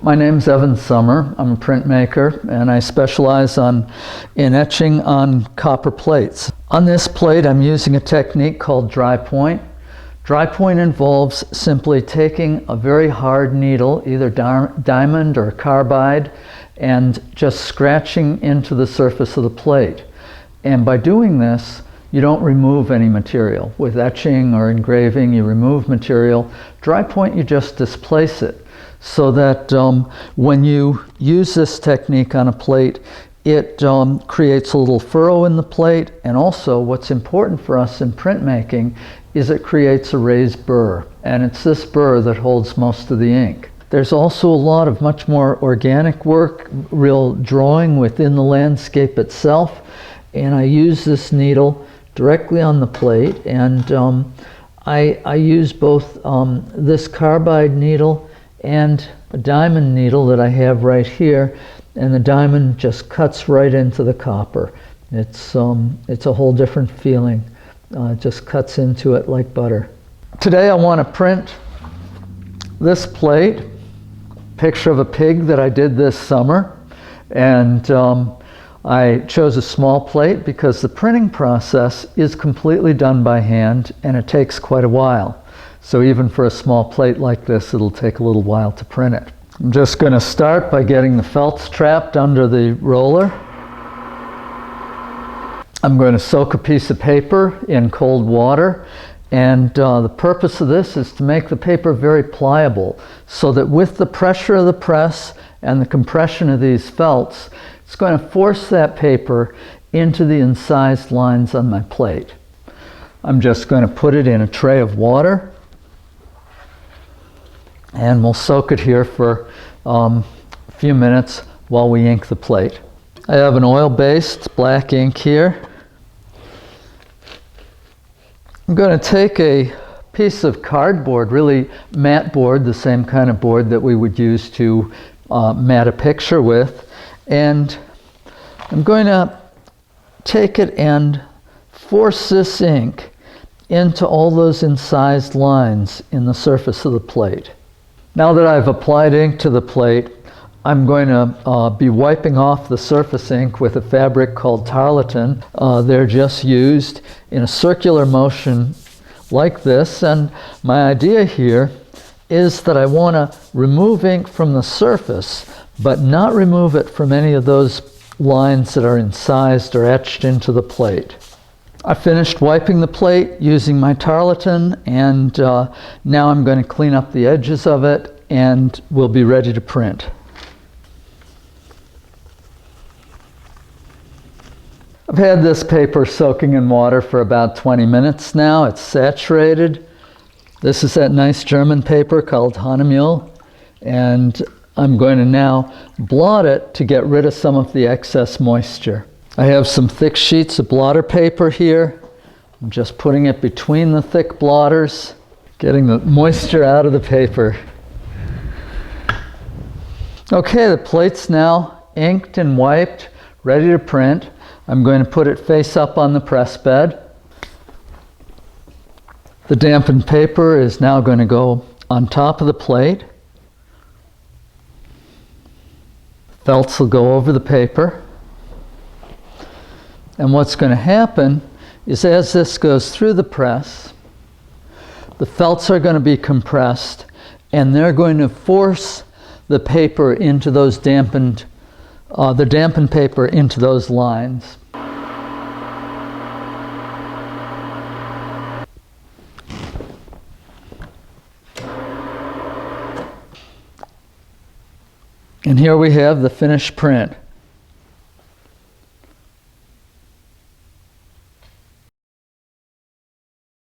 My name's Evan Summer. I'm a printmaker, and I specialize in etching on copper plates. On this plate, I'm using a technique called dry point. Dry point involves simply taking a very hard needle, either diamond or carbide, and just scratching into the surface of the plate. And by doing this, you don't remove any material. With etching or engraving, you remove material. Dry point, you just displace it, so that when you use this technique on a plate, it creates a little furrow in the plate, and also what's important for us in printmaking is it creates a raised burr, and it's this burr that holds most of the ink. There's also a lot of much more organic work, real drawing within the landscape itself, and I use this needle directly on the plate, and I use both this carbide needle and a diamond needle that I have right here, and the diamond just cuts right into the copper. It's a whole different feeling. It just cuts into it like butter. Today I want to print this plate, picture of a pig that I did this summer, and I chose a small plate because the printing process is completely done by hand and it takes quite a while. So even for a small plate like this, it'll take a little while to print it. I'm just going to start by getting the felts trapped under the roller. I'm going to soak a piece of paper in cold water, and the purpose of this is to make the paper very pliable, so that with the pressure of the press and the compression of these felts, it's going to force that paper into the incised lines on my plate. I'm just going to put it in a tray of water, and we'll soak it here for a few minutes while we ink the plate. I have an oil-based black ink here. I'm going to take a piece of cardboard, really matte board, the same kind of board that we would use to mat a picture with, and I'm going to take it and force this ink into all those incised lines in the surface of the plate. Now that I've applied ink to the plate, I'm going to be wiping off the surface ink with a fabric called tarlatan. They're just used in a circular motion like this, and my idea here is that I want to remove ink from the surface, but not remove it from any of those lines that are incised or etched into the plate. I finished wiping the plate using my tarlatan, and now I'm going to clean up the edges of it, and we'll be ready to print. I've had this paper soaking in water for about 20 minutes now. It's saturated. This is that nice German paper called Hanemühl, and I'm going to now blot it to get rid of some of the excess moisture. I have some thick sheets of blotter paper here. I'm just putting it between the thick blotters, getting the moisture out of the paper. Okay, the plate's now inked and wiped, ready to print. I'm going to put it face up on the press bed. The dampened paper is now going to go on top of the plate. Felts will go over the paper. And what's going to happen is, as this goes through the press, the felts are going to be compressed, and they're going to force the paper into those dampened paper into those lines. And here we have the finished print.